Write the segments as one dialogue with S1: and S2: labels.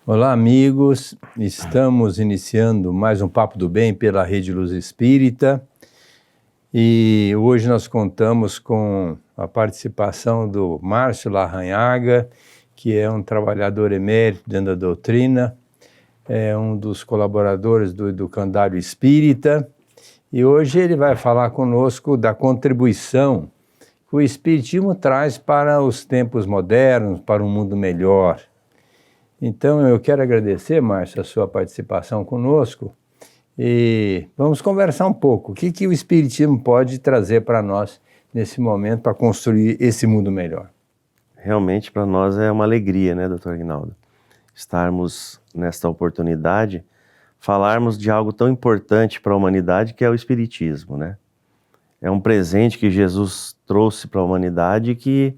S1: Olá, amigos. Estamos iniciando mais um Papo do Bem pela Rede Luz Espírita e hoje nós contamos com a participação do Márcio Larranhaga, que é um trabalhador emérito dentro da doutrina, é um dos colaboradores do Educandário Espírita, e hoje ele vai falar conosco da contribuição que o Espiritismo traz para os tempos modernos, para um mundo melhor. Então eu quero agradecer, Márcio, a sua participação conosco e vamos conversar um pouco. O que o Espiritismo pode trazer para nós nesse momento para construir esse mundo melhor?
S2: Realmente para nós é uma alegria, né, Dr. Aguinaldo, estarmos nesta oportunidade, falarmos de algo tão importante para a humanidade que é o Espiritismo, né? É um presente que Jesus trouxe para a humanidade que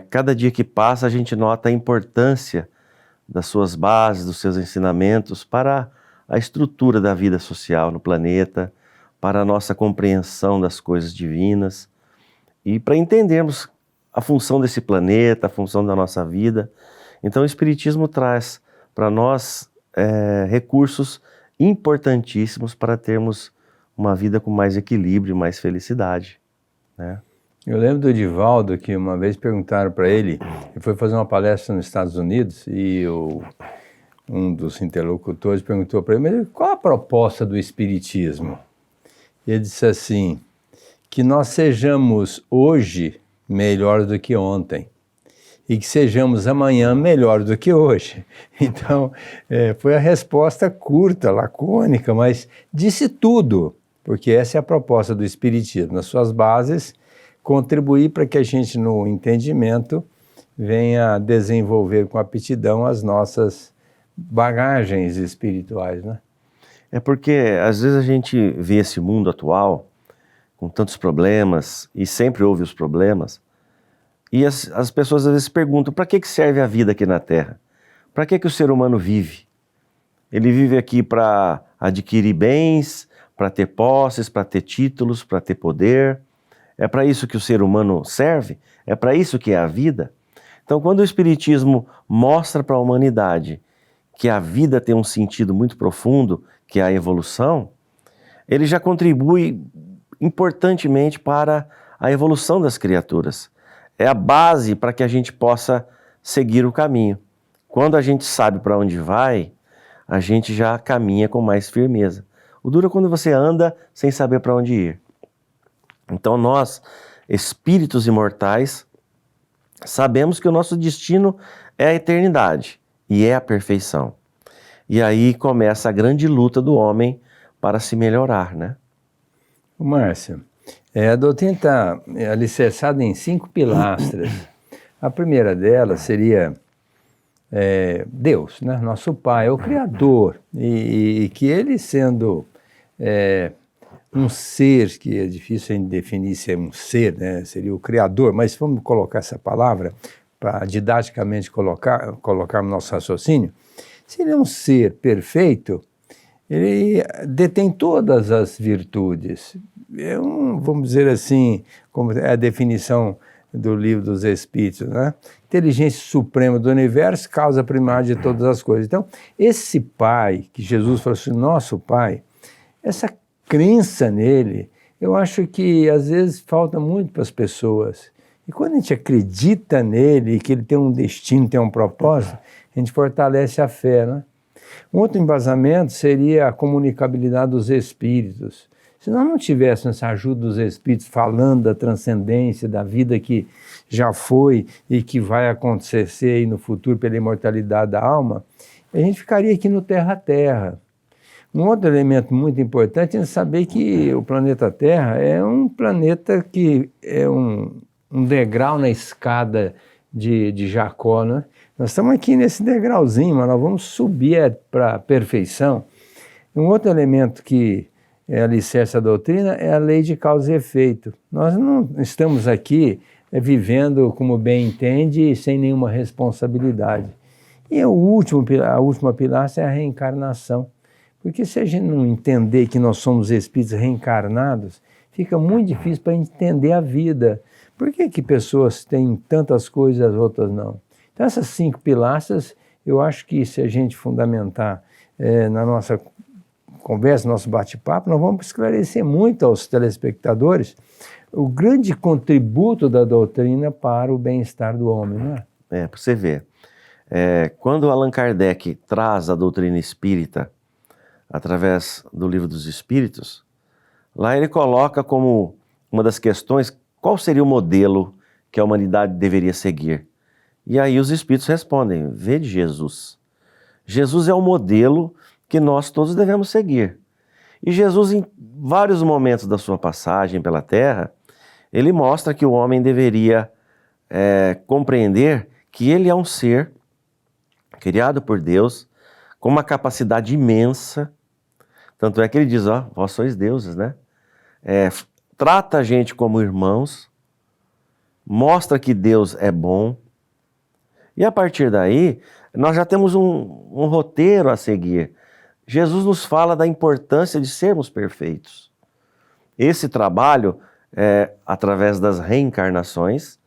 S2: cada dia que passa a gente nota a importância das suas bases, dos seus ensinamentos para a estrutura da vida social no planeta, para a nossa compreensão das coisas divinas e para entendermos a função desse planeta, a função da nossa vida. Então o Espiritismo traz para nós recursos importantíssimos para termos uma vida com mais equilíbrio e mais felicidade, né?
S1: Eu lembro do Divaldo que uma vez perguntaram para ele foi fazer uma palestra nos Estados Unidos e um dos interlocutores perguntou para ele, mas qual a proposta do Espiritismo? Ele disse assim, que nós sejamos hoje melhores do que ontem e que sejamos amanhã melhores do que hoje. Então, foi a resposta curta, lacônica, mas disse tudo, porque essa é a proposta do Espiritismo, nas suas bases, contribuir para que a gente, no entendimento, venha desenvolver com aptidão as nossas bagagens espirituais, né?
S2: É porque, às vezes, a gente vê esse mundo atual com tantos problemas, e sempre houve os problemas, e as pessoas, às vezes, perguntam, para que serve a vida aqui na Terra? Para que o ser humano vive? Ele vive aqui para adquirir bens, para ter posses, para ter títulos, para ter poder. É para isso que o ser humano serve? É para isso que é a vida? Então, quando o Espiritismo mostra para a humanidade que a vida tem um sentido muito profundo, que é a evolução, ele já contribui importantemente para a evolução das criaturas. É a base para que a gente possa seguir o caminho. Quando a gente sabe para onde vai, a gente já caminha com mais firmeza. O duro é quando você anda sem saber para onde ir. Então nós, espíritos imortais, sabemos que o nosso destino é a eternidade e é a perfeição. E aí começa a grande luta do homem para se melhorar, né?
S1: Márcio, a doutrina está alicerçada em 5 pilastras. A primeira delas seria Deus, né? Nosso Pai, o Criador, e que Ele sendo um ser, que é difícil a gente definir se é um ser, né? Seria o Criador, mas vamos colocar essa palavra para didaticamente colocar no nosso raciocínio. Se ele é um ser perfeito, ele detém todas as virtudes. Vamos dizer assim, como é a definição do Livro dos Espíritos, né? Inteligência suprema do universo, causa primária de todas as coisas. Então, esse Pai, que Jesus falou assim, nosso Pai, essa crença nele, eu acho que às vezes falta muito para as pessoas. E quando a gente acredita nele, que ele tem um destino, tem um propósito, a gente fortalece a fé, né? Um outro embasamento seria a comunicabilidade dos espíritos. Se nós não tivéssemos essa ajuda dos espíritos falando da transcendência, da vida que já foi e que vai acontecer aí no futuro pela imortalidade da alma, a gente ficaria aqui no terra a terra. Um outro elemento muito importante é saber que o planeta Terra é um planeta que é um degrau na escada de Jacó, né? Nós estamos aqui nesse degrauzinho, mas nós vamos subir para a perfeição. Um outro elemento que alicerce a doutrina é a lei de causa e efeito. Nós não estamos aqui vivendo como bem entende, sem nenhuma responsabilidade. E a última pilastra é a reencarnação. Porque se a gente não entender que nós somos espíritos reencarnados, fica muito difícil para entender a vida. Por que pessoas têm tantas coisas e as outras não? Então essas 5 pilastras eu acho que se a gente fundamentar na nossa conversa, nosso bate-papo, nós vamos esclarecer muito aos telespectadores o grande contributo da doutrina para o bem-estar do homem, não é?
S2: Para você ver. Quando Allan Kardec traz a doutrina espírita através do Livro dos Espíritos, lá ele coloca como uma das questões qual seria o modelo que a humanidade deveria seguir. E aí os Espíritos respondem, vede Jesus. Jesus é o modelo que nós todos devemos seguir. E Jesus, em vários momentos da sua passagem pela Terra, ele mostra que o homem deveria compreender que ele é um ser criado por Deus, com uma capacidade imensa. Tanto é que ele diz, vós sois deuses, né? Trata a gente como irmãos, mostra que Deus é bom. E a partir daí, nós já temos um roteiro a seguir. Jesus nos fala da importância de sermos perfeitos. Esse trabalho, através das reencarnações,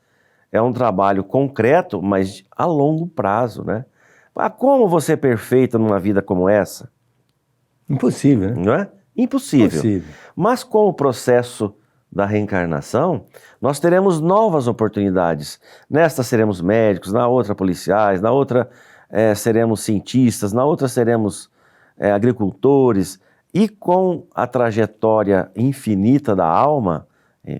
S2: é um trabalho concreto, mas a longo prazo, né? Como você é perfeito numa vida como essa?
S1: Impossível, né?
S2: Não é? Impossível.
S1: Impossível.
S2: Mas com o processo da reencarnação, nós teremos novas oportunidades. Nesta seremos médicos, na outra policiais, na outra seremos cientistas, na outra seremos agricultores. E com a trajetória infinita da alma,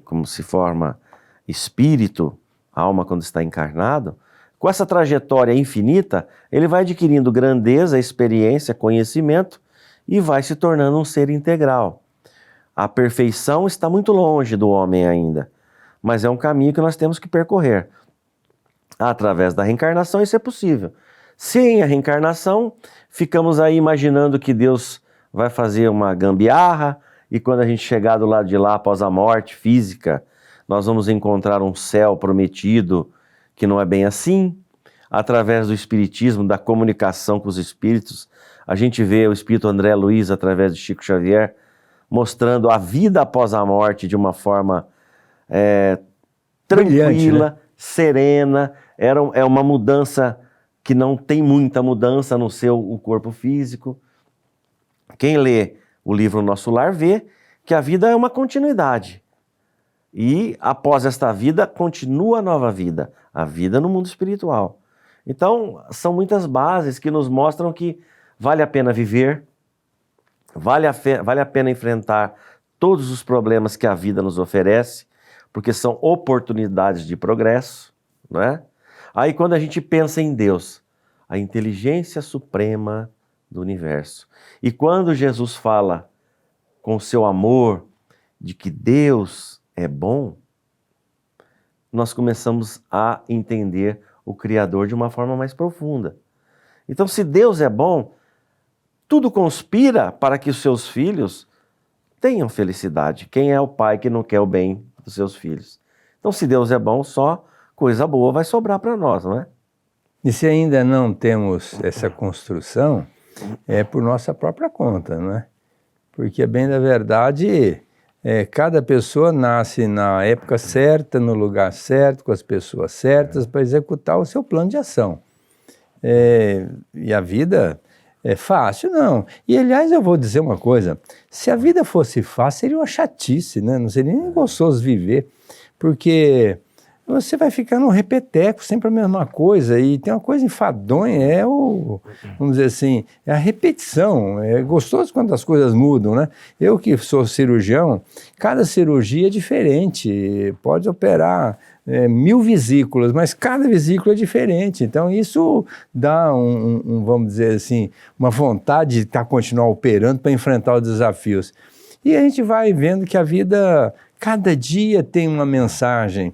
S2: como se forma espírito, a alma quando está encarnado, com essa trajetória infinita, ele vai adquirindo grandeza, experiência, conhecimento e vai se tornando um ser integral. A perfeição está muito longe do homem ainda, mas é um caminho que nós temos que percorrer. Através da reencarnação isso é possível. Sem a reencarnação, ficamos aí imaginando que Deus vai fazer uma gambiarra e quando a gente chegar do lado de lá, após a morte física, nós vamos encontrar um céu prometido que não é bem assim. Através do espiritismo, da comunicação com os espíritos, a gente vê o espírito André Luiz, através de Chico Xavier, mostrando a vida após a morte de uma forma tranquila,
S1: brilhante, né?
S2: serena. É uma mudança que não tem muita mudança no o corpo físico. Quem lê o livro Nosso Lar vê que a vida é uma continuidade. E após esta vida, continua a nova vida, a vida no mundo espiritual. Então, são muitas bases que nos mostram que vale a pena viver, vale a pena enfrentar todos os problemas que a vida nos oferece, porque são oportunidades de progresso, não é? Aí quando a gente pensa em Deus, a inteligência suprema do universo, e quando Jesus fala com seu amor de que Deus é bom, nós começamos a entender o Criador de uma forma mais profunda. Então, se Deus é bom, tudo conspira para que os seus filhos tenham felicidade. Quem é o pai que não quer o bem dos seus filhos? Então, se Deus é bom, só coisa boa vai sobrar para nós, não é?
S1: E se ainda não temos essa construção, é por nossa própria conta, não é? Porque, bem da verdade, cada pessoa nasce na época certa, no lugar certo, com as pessoas certas, para executar o seu plano de ação. E a vida é fácil, não. E, aliás, eu vou dizer uma coisa, se a vida fosse fácil, seria uma chatice, né? Não seria nem gostoso viver, porque você vai ficar num repeteco, sempre a mesma coisa, e tem uma coisa enfadonha, vamos dizer assim, é a repetição. É gostoso quando as coisas mudam, né? Eu que sou cirurgião, cada cirurgia é diferente, pode operar 1000 vesículas, mas cada vesícula é diferente, então isso dá vamos dizer assim, uma vontade de continuar operando para enfrentar os desafios. E a gente vai vendo que a vida, cada dia tem uma mensagem,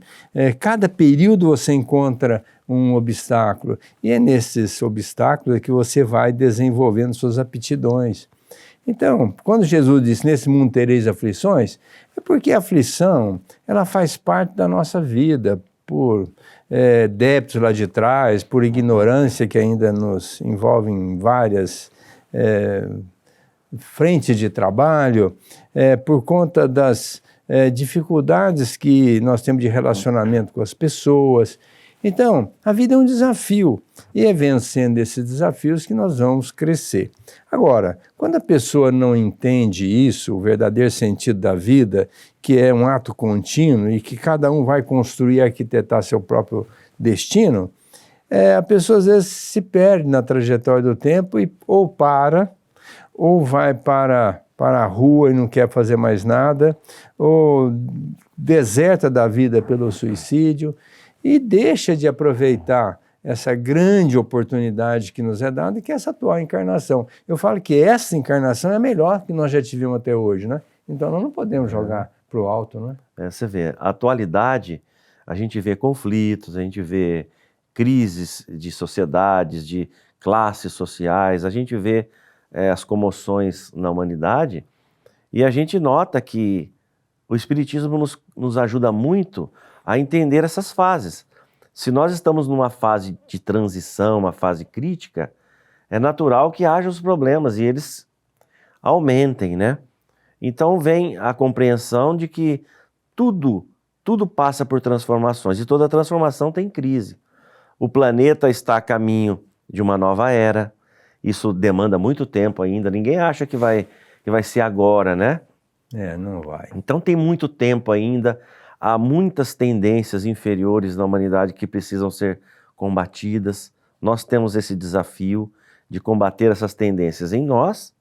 S1: cada período você encontra um obstáculo, e é nesses obstáculos que você vai desenvolvendo suas aptidões. Então, quando Jesus disse, nesse mundo tereis aflições, é porque a aflição, ela faz parte da nossa vida, por débitos lá de trás, por ignorância que ainda nos envolve em várias frentes de trabalho, por conta das dificuldades que nós temos de relacionamento com as pessoas. Então, a vida é um desafio, e é vencendo esses desafios que nós vamos crescer. Agora, quando a pessoa não entende isso, o verdadeiro sentido da vida, que é um ato contínuo e que cada um vai construir e arquitetar seu próprio destino, a pessoa às vezes se perde na trajetória do tempo e ou para, ou vai para a rua e não quer fazer mais nada, ou deserta da vida pelo suicídio e deixa de aproveitar essa grande oportunidade que nos é dada, que é essa atual encarnação. Eu falo que essa encarnação é a melhor que nós já tivemos até hoje, né? Então nós não podemos jogar para o alto, né?
S2: Você vê, a atualidade, a gente vê conflitos, a gente vê crises de sociedades, de classes sociais, a gente vê as comoções na humanidade e a gente nota que o Espiritismo nos ajuda muito a entender essas fases. Se nós estamos numa fase de transição, uma fase crítica, é natural que haja os problemas e eles aumentem, né? Então vem a compreensão de que tudo passa por transformações e toda transformação tem crise. O planeta está a caminho de uma nova era, isso demanda muito tempo ainda, ninguém acha que vai ser agora, né?
S1: Não vai.
S2: Então tem muito tempo ainda, há muitas tendências inferiores na humanidade que precisam ser combatidas. Nós temos esse desafio de combater essas tendências em nós.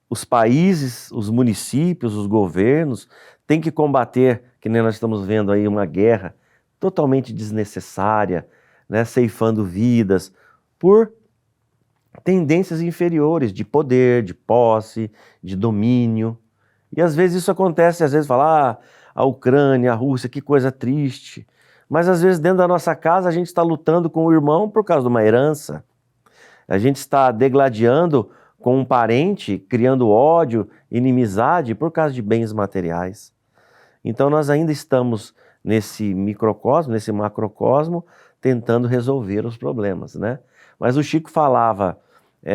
S2: Os países, os municípios, os governos têm que combater, que nem nós estamos vendo aí, uma guerra totalmente desnecessária, né, ceifando vidas por tendências inferiores de poder, de posse, de domínio. E às vezes isso acontece, às vezes fala, a Ucrânia, a Rússia, que coisa triste. Mas às vezes dentro da nossa casa a gente está lutando com o irmão por causa de uma herança. A gente está degladiando com um parente, criando ódio, inimizade por causa de bens materiais. Então nós ainda estamos nesse microcosmo, nesse macrocosmo, tentando resolver os problemas, né? Mas o Chico falava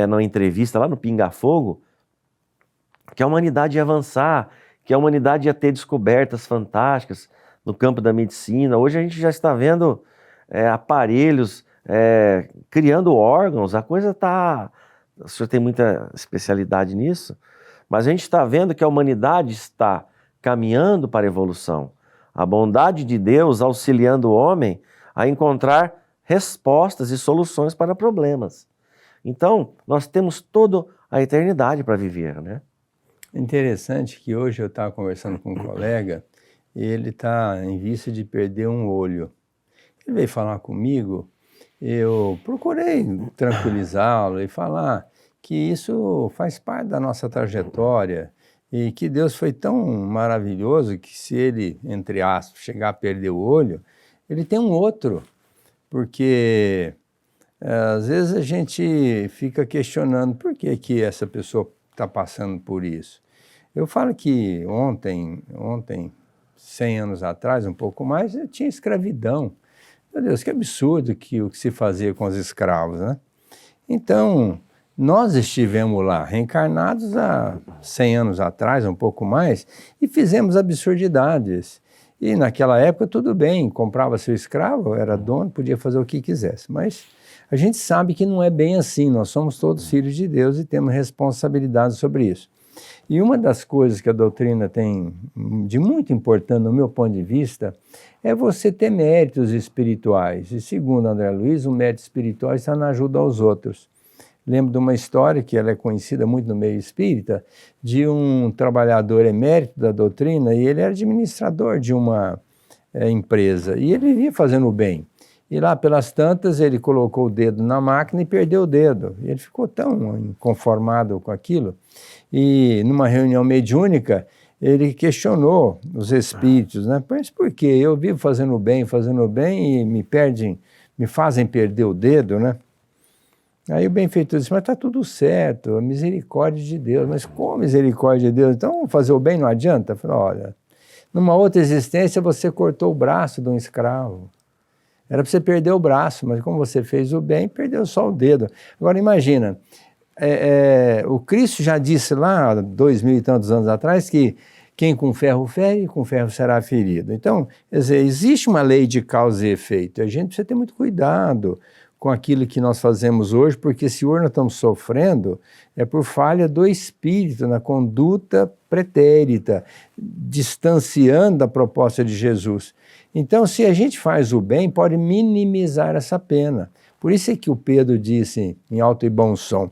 S2: numa entrevista lá no Pinga Fogo que a humanidade ia avançar, que a humanidade ia ter descobertas fantásticas no campo da medicina. Hoje a gente já está vendo aparelhos criando órgãos, a coisa está... O senhor tem muita especialidade nisso, mas a gente está vendo que a humanidade está caminhando para a evolução. A bondade de Deus auxiliando o homem a encontrar respostas e soluções para problemas. Então, nós temos toda a eternidade para viver, né?
S1: Interessante que hoje eu estava conversando com um colega e ele está em vista de perder um olho. Ele veio falar comigo, eu procurei tranquilizá-lo e falar que isso faz parte da nossa trajetória e que Deus foi tão maravilhoso que se ele, entre aspas, chegar a perder o olho, ele tem um outro, porque às vezes a gente fica questionando por que essa pessoa está passando por isso. Eu falo que ontem, 100 anos atrás, um pouco mais, tinha escravidão. Meu Deus, que absurdo o que se fazia com os escravos, né? Então, nós estivemos lá, reencarnados há 100 anos atrás, um pouco mais, e fizemos absurdidades. E naquela época, tudo bem, comprava seu escravo, era dono, podia fazer o que quisesse. Mas a gente sabe que não é bem assim, nós somos todos filhos de Deus e temos responsabilidade sobre isso. E uma das coisas que a doutrina tem de muito importante, no meu ponto de vista, é você ter méritos espirituais. E segundo André Luiz, o mérito espiritual está na ajuda aos outros. Lembro de uma história que ela é conhecida muito no meio espírita, de um trabalhador emérito da doutrina, e ele era administrador de uma empresa, e ele vivia fazendo o bem. E lá pelas tantas ele colocou o dedo na máquina e perdeu o dedo. E ele ficou tão inconformado com aquilo. E numa reunião mediúnica, ele questionou os espíritos, né? Mas por quê? Eu vivo fazendo o bem e me fazem perder o dedo, né? Aí o benfeitor disse, mas está tudo certo, a misericórdia de Deus. Mas como misericórdia de Deus? Então fazer o bem não adianta? Eu falei, olha, numa outra existência você cortou o braço de um escravo. Era para você perder o braço, mas como você fez o bem, perdeu só o dedo. Agora o Cristo já disse lá, 2000 e tantos anos atrás, que quem com ferro fere, com ferro será ferido. Então, quer dizer, existe uma lei de causa e efeito. A gente precisa ter muito cuidado com aquilo que nós fazemos hoje, porque se hoje nós estamos sofrendo, é por falha do espírito na conduta pretérita, distanciando da proposta de Jesus. Então, se a gente faz o bem, pode minimizar essa pena. Por isso é que o Pedro disse, em alto e bom som,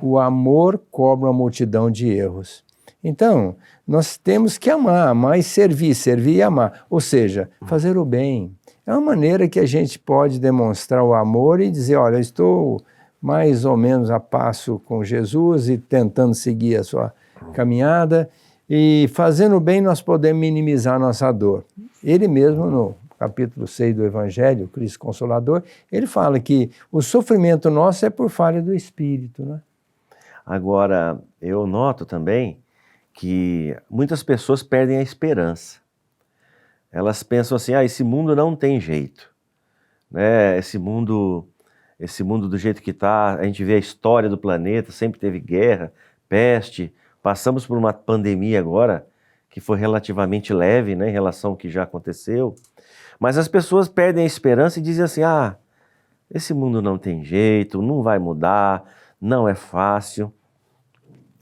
S1: o amor cobre uma multidão de erros. Então, nós temos que amar e servir e amar. Ou seja, fazer o bem. É uma maneira que a gente pode demonstrar o amor e dizer, olha, eu estou mais ou menos a passo com Jesus e tentando seguir a sua caminhada. E fazendo o bem nós podemos minimizar a nossa dor. Ele mesmo, no capítulo 6 do Evangelho, Cristo Consolador, ele fala que o sofrimento nosso é por falha do Espírito, né?
S2: Agora, eu noto também que muitas pessoas perdem a esperança. Elas pensam assim, esse mundo não tem jeito, né? Esse mundo do jeito que está, a gente vê a história do planeta, sempre teve guerra, peste, passamos por uma pandemia agora, que foi relativamente leve, né, em relação ao que já aconteceu, mas as pessoas perdem a esperança e dizem assim, esse mundo não tem jeito, não vai mudar, não é fácil.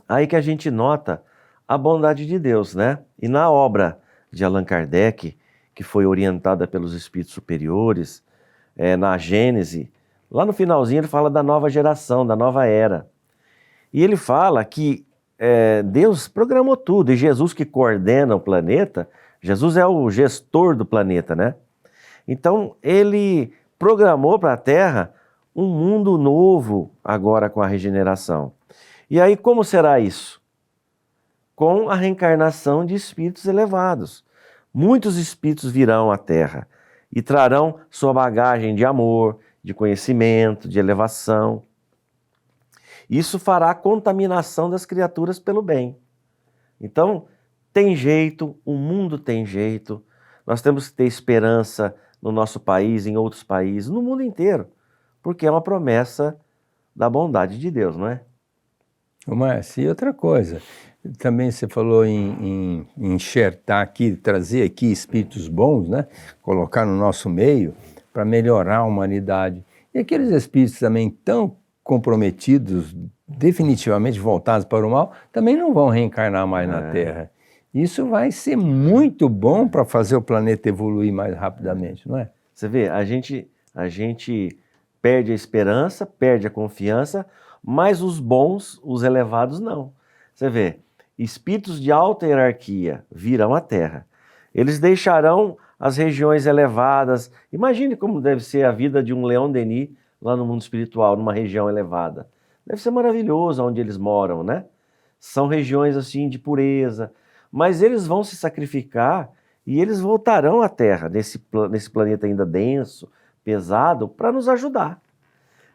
S2: Aí que a gente nota a bondade de Deus, né? E na obra de Allan Kardec, que foi orientada pelos espíritos superiores, na Gênese, lá no finalzinho ele fala da nova geração, da nova era. E ele fala que Deus programou tudo, e Jesus que coordena o planeta, Jesus é o gestor do planeta, né? Então ele programou para a Terra um mundo novo agora com a regeneração. E aí como será isso? Com a reencarnação de espíritos elevados. Muitos espíritos virão à Terra e trarão sua bagagem de amor, de conhecimento, de elevação. Isso fará a contaminação das criaturas pelo bem. Então, tem jeito, o mundo tem jeito, nós temos que ter esperança no nosso país, em outros países, no mundo inteiro, porque é uma promessa da bondade de Deus, não é?
S1: Mas, e outra coisa, também você falou em enxertar aqui, trazer aqui espíritos bons, né? Colocar no nosso meio para melhorar a humanidade. E aqueles espíritos também tão comprometidos, definitivamente voltados para o mal, também não vão reencarnar mais na Terra. Isso vai ser muito bom para fazer o planeta evoluir mais rapidamente, não é?
S2: Você vê, a gente perde a esperança, perde a confiança, mas os bons, os elevados, não. Você vê, espíritos de alta hierarquia virão à Terra. Eles deixarão as regiões elevadas. Imagine como deve ser a vida de um Leon Denis lá no mundo espiritual, numa região elevada. Deve ser maravilhoso onde eles moram, né? São regiões assim de pureza. Mas eles vão se sacrificar e eles voltarão à Terra, nesse planeta ainda denso, pesado, para nos ajudar.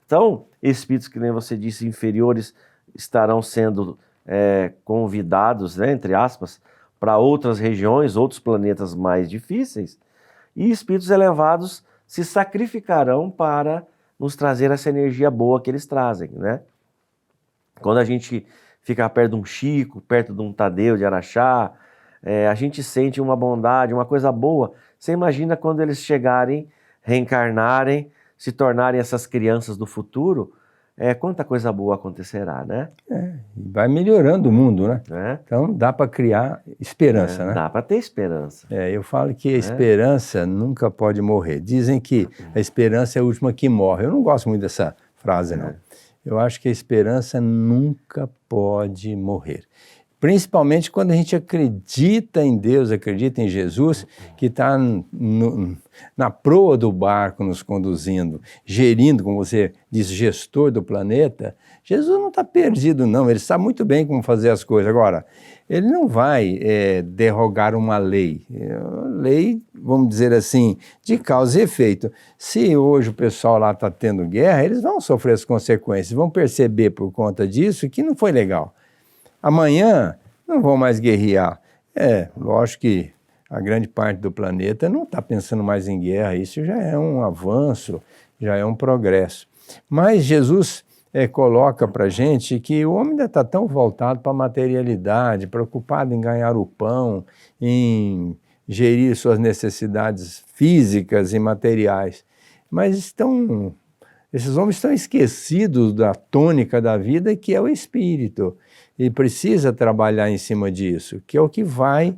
S2: Então, espíritos que nem você disse, inferiores, estarão sendo convidados, né, entre aspas, para outras regiões, outros planetas mais difíceis, e espíritos elevados se sacrificarão para nos trazer essa energia boa que eles trazem, né? Quando a gente fica perto de um Chico, perto de um Tadeu de Araxá, a gente sente uma bondade, uma coisa boa. Você imagina quando eles chegarem, reencarnarem, se tornarem essas crianças do futuro, quanta coisa boa acontecerá, né?
S1: Vai melhorando o mundo, né? Então dá para criar esperança, né?
S2: Dá para ter esperança.
S1: Eu falo que a esperança nunca pode morrer. Dizem que a esperança é a última que morre. Eu não gosto muito dessa frase, não. Eu acho que a esperança nunca pode morrer. Principalmente quando a gente acredita em Deus, acredita em Jesus, que está na proa do barco nos conduzindo, gerindo, como você diz, gestor do planeta. Jesus não está perdido, não. Ele sabe muito bem como fazer as coisas. Agora, ele não vai derrogar uma lei. Lei, vamos dizer assim, de causa e efeito. Se hoje o pessoal lá está tendo guerra, eles vão sofrer as consequências, vão perceber por conta disso que não foi legal. Amanhã não vão mais guerrear. Lógico que a grande parte do planeta não está pensando mais em guerra, isso já é um avanço, já é um progresso. Mas Jesus coloca para a gente que o homem ainda está tão voltado para a materialidade, preocupado em ganhar o pão, em gerir suas necessidades físicas e materiais. Mas esses homens estão esquecidos da tônica da vida, que é o espírito. E precisa trabalhar em cima disso, que é o que vai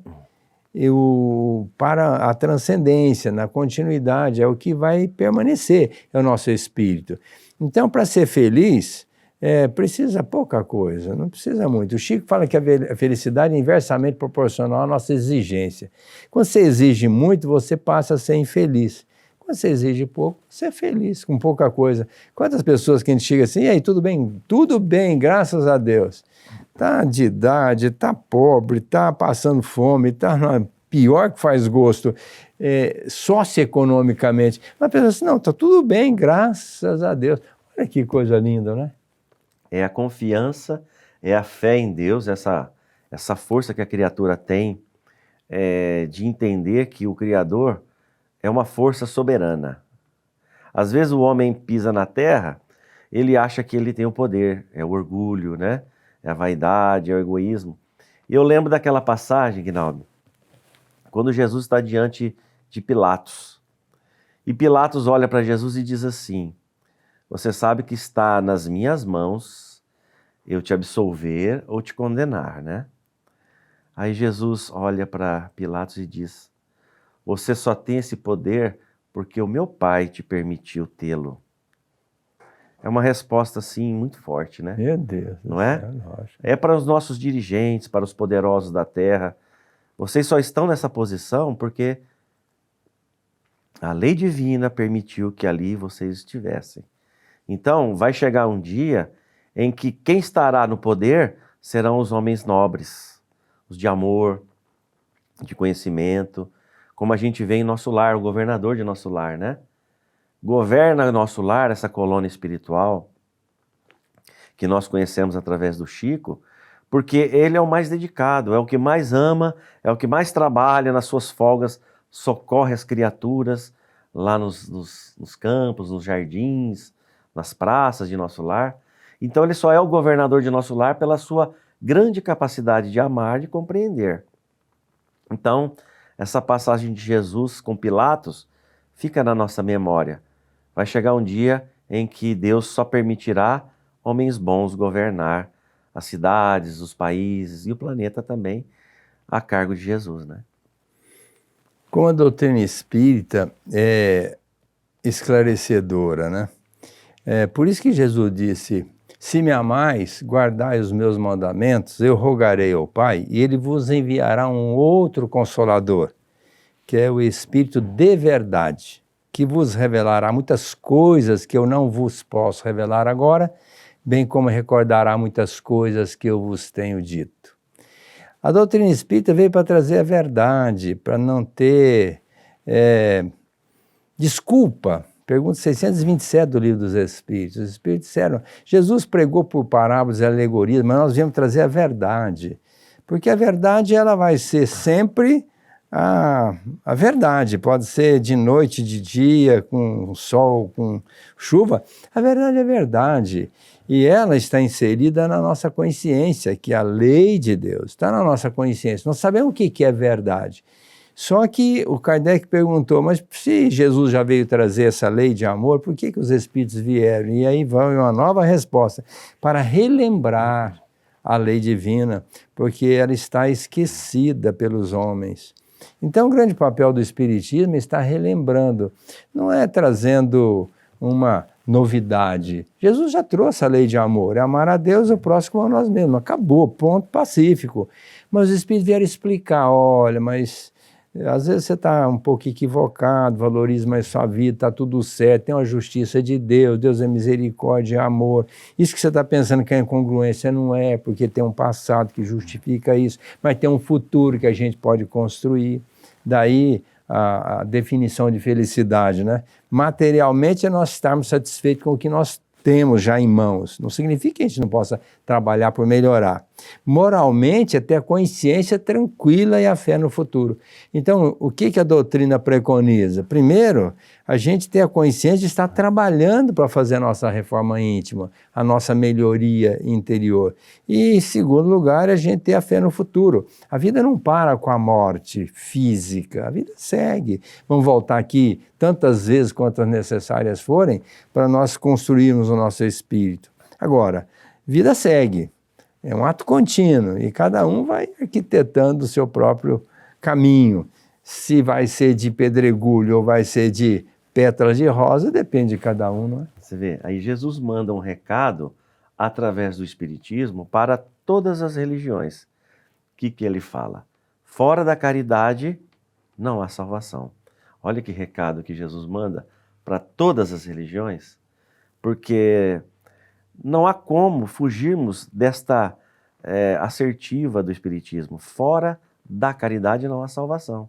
S1: para a transcendência, na continuidade, é o que vai permanecer, é o nosso espírito. Então, para ser feliz, precisa pouca coisa, não precisa muito. O Chico fala que a felicidade é inversamente proporcional à nossa exigência. Quando você exige muito, você passa a ser infeliz. Quando você exige pouco, você é feliz com pouca coisa. Quantas pessoas que a gente chega assim, e aí, tudo bem? Tudo bem, graças a Deus. Está de idade, está pobre, está passando fome, está pior que faz gosto, socioeconomicamente. Mas a pessoa assim, não, está tudo bem, graças a Deus. Olha que coisa linda, né?
S2: É a confiança, é a fé em Deus, essa força que a criatura tem de entender que o Criador é uma força soberana. Às vezes o homem pisa na terra, ele acha que ele tem o poder, é o orgulho, né? É a vaidade, é o egoísmo. E eu lembro daquela passagem, Guinaldo, quando Jesus está diante de Pilatos. E Pilatos olha para Jesus e diz assim, você sabe que está nas minhas mãos eu te absolver ou te condenar, né? Aí Jesus olha para Pilatos e diz, você só tem esse poder porque o meu Pai te permitiu tê-lo. É uma resposta, assim, muito forte, né?
S1: Meu Deus.
S2: Não é? É para os nossos dirigentes, para os poderosos da terra. Vocês só estão nessa posição porque a lei divina permitiu que ali vocês estivessem. Então, vai chegar um dia em que quem estará no poder serão os homens nobres, os de amor, de conhecimento, como a gente vê em nosso lar, o governador de nosso lar, né? Governa nosso lar, essa colônia espiritual, que nós conhecemos através do Chico, porque ele é o mais dedicado, é o que mais ama, é o que mais trabalha nas suas folgas, socorre as criaturas lá nos campos, nos jardins, nas praças de nosso lar. Então ele só é o governador de nosso lar pela sua grande capacidade de amar, de compreender. Então, essa passagem de Jesus com Pilatos fica na nossa memória. Vai chegar um dia em que Deus só permitirá homens bons governar as cidades, os países e o planeta também a cargo de Jesus, né?
S1: Como a doutrina espírita é esclarecedora, né? Por isso que Jesus disse, se me amais, guardai os meus mandamentos, eu rogarei ao Pai e ele vos enviará um outro Consolador, que é o Espírito de verdade, que vos revelará muitas coisas que eu não vos posso revelar agora, bem como recordará muitas coisas que eu vos tenho dito. A doutrina espírita veio para trazer a verdade, para não ter desculpa. Pergunta 627 do Livro dos Espíritos. Os Espíritos disseram, Jesus pregou por parábolas e alegorias, mas nós viemos trazer a verdade. Porque a verdade ela vai ser sempre a verdade. Pode ser de noite, de dia, com sol, com chuva. A verdade é verdade. E ela está inserida na nossa consciência, que a lei de Deus está na nossa consciência. Nós sabemos o que é verdade. Só que o Kardec perguntou, mas se Jesus já veio trazer essa lei de amor, por que os Espíritos vieram? E aí vai uma nova resposta, para relembrar a lei divina, porque ela está esquecida pelos homens. Então o grande papel do Espiritismo está relembrando, não é trazendo uma novidade. Jesus já trouxe a lei de amor, é amar a Deus e o próximo como a nós mesmos. Acabou, ponto pacífico. Mas os Espíritos vieram explicar, olha, mas às vezes você está um pouco equivocado, valoriza mais sua vida, está tudo certo, tem uma justiça de Deus, Deus é misericórdia e amor. Isso que você está pensando que é incongruência não é, porque tem um passado que justifica isso, mas tem um futuro que a gente pode construir. Daí a definição de felicidade, né? Materialmente é nós estarmos satisfeitos com o que nós temos já em mãos. Não significa que a gente não possa trabalhar por melhorar. Moralmente, é ter a consciência tranquila e a fé no futuro. Então, o que a doutrina preconiza? Primeiro, a gente ter a consciência de estar trabalhando para fazer a nossa reforma íntima, a nossa melhoria interior. E, em segundo lugar, a gente ter a fé no futuro. A vida não para com a morte física, a vida segue. Vamos voltar aqui tantas vezes quantas necessárias forem para nós construirmos o nosso espírito. Agora, vida segue, é um ato contínuo e cada um vai arquitetando o seu próprio caminho. Se vai ser de pedregulho ou vai ser de pétalas de rosa, depende de cada um, não é?
S2: Você vê, aí Jesus manda um recado através do Espiritismo para todas as religiões. O que ele fala? Fora da caridade não há salvação. Olha que recado que Jesus manda para todas as religiões, porque não há como fugirmos desta assertiva do Espiritismo. Fora da caridade não há salvação.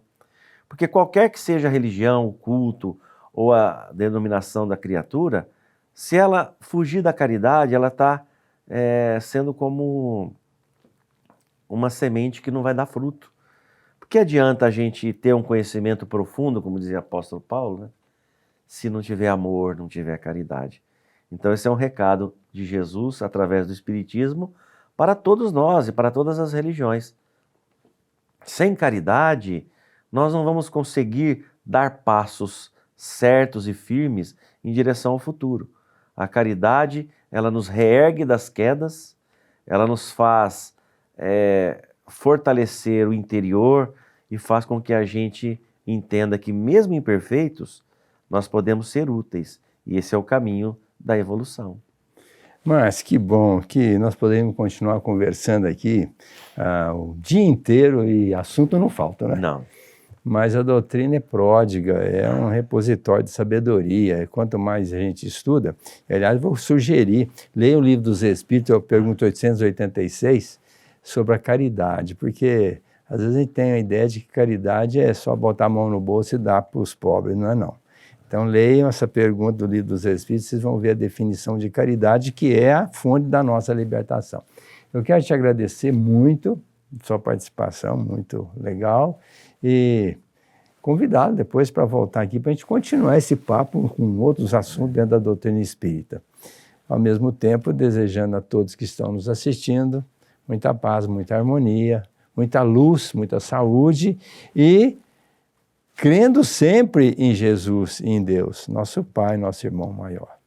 S2: Porque qualquer que seja a religião, o culto ou a denominação da criatura, se ela fugir da caridade, ela está sendo como uma semente que não vai dar fruto. Por que adianta a gente ter um conhecimento profundo, como dizia o apóstolo Paulo, né? Se não tiver amor, não tiver caridade? Então esse é um recado de Jesus através do Espiritismo para todos nós e para todas as religiões. Sem caridade, nós não vamos conseguir dar passos certos e firmes em direção ao futuro. A caridade, ela nos reergue das quedas, ela nos faz fortalecer o interior e faz com que a gente entenda que, mesmo imperfeitos, nós podemos ser úteis. E esse é o caminho da evolução.
S1: Mas que bom que nós podemos continuar conversando aqui o dia inteiro e assunto não falta, né?
S2: Não.
S1: Mas a doutrina é pródiga, é um repositório de sabedoria. Quanto mais a gente estuda, aliás, vou sugerir, leia o Livro dos Espíritos, eu pergunto 886, sobre a caridade, porque às vezes a gente tem a ideia de que caridade é só botar a mão no bolso e dar para os pobres, não é não. Então leiam essa pergunta do Livro dos Espíritos, vocês vão ver a definição de caridade, que é a fonte da nossa libertação. Eu quero te agradecer muito, sua participação, muito legal, e convidá-lo depois para voltar aqui para a gente continuar esse papo com outros assuntos dentro da doutrina espírita. Ao mesmo tempo, desejando a todos que estão nos assistindo muita paz, muita harmonia, muita luz, muita saúde e crendo sempre em Jesus e em Deus, nosso Pai, nosso irmão maior.